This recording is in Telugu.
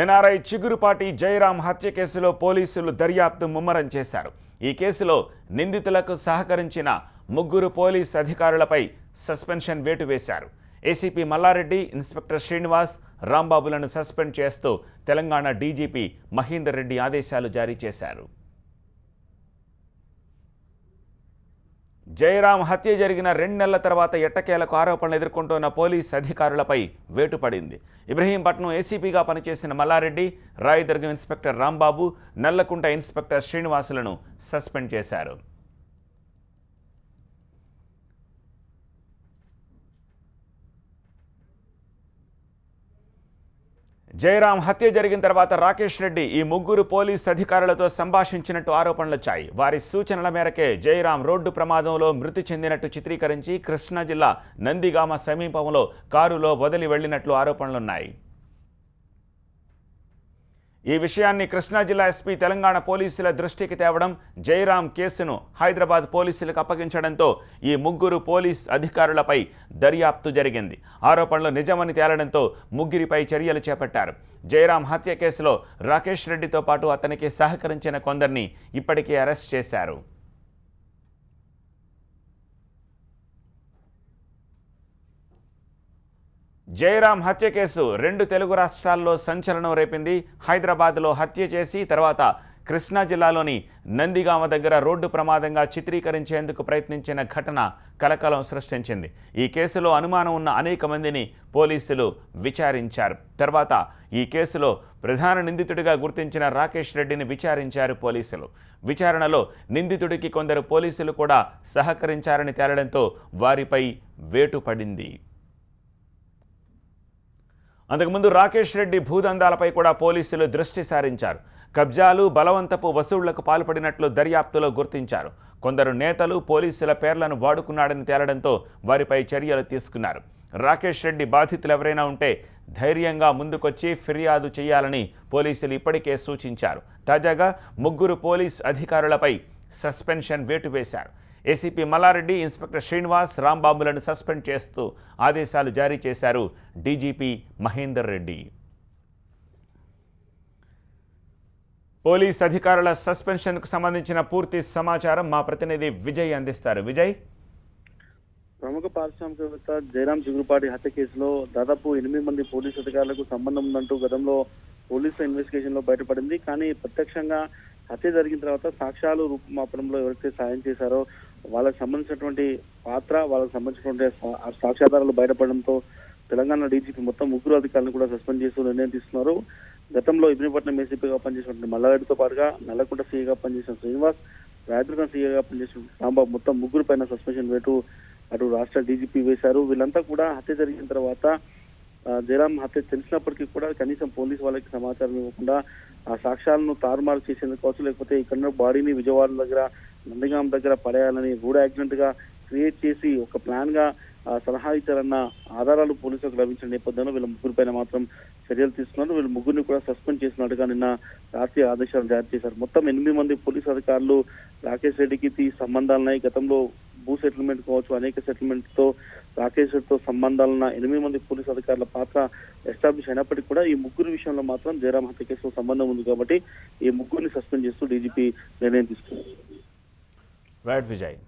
ఎన్ఆర్ఐ చిగురుపాటి జయరాం హత్య కేసులో పోలీసులు దర్యాప్తు ముమ్మరం చేశారు. ఈ కేసులో నిందితులకు సహకరించిన ముగ్గురు పోలీస్ అధికారులపై సస్పెన్షన్ వేటు వేశారు. ఏసీపీ మల్లారెడ్డి, ఇన్స్పెక్టర్ శ్రీనివాస్, రాంబాబులను సస్పెండ్ చేస్తూ తెలంగాణ డీజీపీ మహేందర్ రెడ్డి ఆదేశాలు జారీ చేశారు. జయరాం హత్య జరిగిన 2 నెలల తర్వాత ఎట్టకేలకు ఆరోపణలు ఎదుర్కొంటున్న పోలీస్ అధికారులపై వేటు పడింది. ఇబ్రహీంపట్నం ఏసీపీగా పనిచేసిన మల్లారెడ్డి, రాయదుర్గం ఇన్స్పెక్టర్ రాంబాబు, నల్లకుంట ఇన్స్పెక్టర్ శ్రీనివాసులను సస్పెండ్ చేశారు. జయరాం హత్య జరిగిన తర్వాత రాకేష్ రెడ్డి ఈ ముగ్గురు పోలీస్ అధికారులతో సంభాషించినట్టు ఆరోపణలొచ్చాయి. వారి సూచనల మేరకే జయరాం రోడ్డు ప్రమాదంలో మృతి చెందినట్టు చిత్రీకరించి కృష్ణా జిల్లా నందిగామ సమీపంలో కారులో వదిలి వెళ్లినట్లు ఆరోపణలున్నాయి. ఈ విషయాన్ని కృష్ణా జిల్లా ఎస్పీ తెలంగాణ పోలీసుల దృష్టికి తేవడం, జయరాం కేసును హైదరాబాద్ పోలీసులకు అప్పగించడంతో ఈ ముగ్గురు పోలీస్ అధికారులపై దర్యాప్తు జరిగింది. ఆరోపణలు నిజమని తేలడంతో ముగ్గురిపై చర్యలు చేపట్టారు. జయరాం హత్య కేసులో రాకేష్ రెడ్డితో పాటు అతనికి సహకరించిన కొందరిని ఇప్పటికే అరెస్ట్ చేశారు. జయరాం హత్య కేసు 2 తెలుగు రాష్ట్రాల్లో సంచలనం రేపింది. హైదరాబాద్లో హత్య చేసి తర్వాత కృష్ణా జిల్లాలోని నందిగామ దగ్గర రోడ్డు ప్రమాదంగా చిత్రీకరించేందుకు ప్రయత్నించిన ఘటన కలకలం సృష్టించింది. ఈ కేసులో అనుమానం ఉన్న అనేక మందిని పోలీసులు విచారించారు. తర్వాత ఈ కేసులో ప్రధాన నిందితుడిగా గుర్తించిన రాకేష్ రెడ్డిని విచారించారు పోలీసులు. విచారణలో నిందితుడికి కొందరు పోలీసులు కూడా సహకరించారని తేలడంతో వారిపై వేటు పడింది. అంతకుముందు రాకేష్ రెడ్డి భూదందాలపై కూడా పోలీసులు దృష్టి సారించారు. కబ్జాలు, బలవంతపు వసూళ్లకు పాల్పడినట్లు దర్యాప్తులో గుర్తించారు. కొందరు నేతలు పోలీసుల పేర్లను వాడుకున్నాడని తేలడంతో వారిపై చర్యలు తీసుకున్నారు. రాకేష్ రెడ్డి బాధితులు ఎవరైనా ఉంటే ధైర్యంగా ముందుకొచ్చి ఫిర్యాదు చేయాలని పోలీసులు ఇప్పటికే సూచించారు. తాజాగా ముగ్గురు పోలీస్ అధికారులపై సస్పెన్షన్ వేటు వేశారు. ఏసీపీ మల్లారెడ్డి, ఇన్స్పెక్టర్ శ్రీనివాస్, రాంబాబులను సస్పెండ్ చేస్తూ ఆదేశాలు జారీ చేశారు డీజీపీ మహేందర్ రెడ్డి. పోలీస్ అధికారుల సస్పెన్షన్కు సంబంధించిన పూర్తి సమాచారం మా ప్రతినిధి విజయ్ అందిస్తారు. విజయ్, ప్రముఖ పారిశ్రామికవేత్త జయరాం చిగురుపాటి హత్య కేసులో దాదాపు 8 మంది పోలీసు అధికారులకు సంబంధం ఉందంటూ గతంలో పోలీసుల ఇన్వెస్టిగేషన్ లో బయటపడింది. కానీ ప్రత్యక్షంగా హత్య జరిగిన తర్వాత సాక్ష్యాలు రూపమాపనంలో ఎవరైతే సాయం చేశారో వాళ్ళకి సంబంధించినటువంటి పాత్ర, వాళ్ళకి సంబంధించినటువంటి సాక్ష్యాధారాలు బయటపడడంతో తెలంగాణ డీజీపీ మొత్తం ముగ్గురు అధికారులను కూడా సస్పెండ్ చేస్తూ నిర్ణయం తీసుకున్నారు. గతంలో ఇబ్రహీంపట్నం ఏసీపీగా పనిచేసినటువంటి మల్లారెడ్డితో పాటుగా నల్లకుంట సీఏగా పనిచేసిన శ్రీనివాస్, రాయదుర్గం సీఏగా పనిచేసిన రాంబాబు మొత్తం ముగ్గురు పైన సస్పెన్షన్ వేటు అటు రాష్ట్ర డీజీపీ వేశారు. వీళ్ళంతా కూడా హత్య జరిగిన తర్వాత జయరాం హత్య తెలిసినప్పటికీ కూడా కనీసం పోలీసు వాళ్ళకి సమాచారం ఇవ్వకుండా ఆ సాక్ష్యాలను తారుమారు చేసేందుకు కావచ్చు, లేకపోతే ఇక్కడ బాడీని విజయవాడ దగ్గర నందిగాం దగ్గర పడేయాలని రోడ్ యాక్సిడెంట్ గా క్రియేట్ చేసి ఒక ప్లాన్ గా సలహా ఇచ్చారన్న ఆధారాలు పోలీసులకు లభించిన నేపథ్యంలో వీళ్ళ ముగ్గురు పైన మాత్రం చర్యలు తీసుకున్నారు. వీళ్ళ ముగ్గురిని కూడా సస్పెండ్ చేసినట్టుగా నిన్న రాత్రి ఆదేశాలు జారీ చేశారు. మొత్తం 8 మంది పోలీసు అధికారులు రాకేష్ రెడ్డికి సంబంధాలున్నాయి. గతంలో భూ సెటిల్మెంట్ కావచ్చు, అనేక సెటిల్మెంట్ తో రాకేష్ రెడ్డితో సంబంధాలున్న 8 మంది పోలీసు అధికారుల పాత్ర ఎస్టాబ్లిష్ అయినప్పటికీ కూడా ఈ ముగ్గురు విషయంలో మాత్రం జయరాం హత్య కేసులో సంబంధం ఉంది కాబట్టి ఈ ముగ్గురిని సస్పెండ్ చేస్తూ డీజీపీ నిర్ణయం తీసుకున్నారు. రైట్ విజయ్.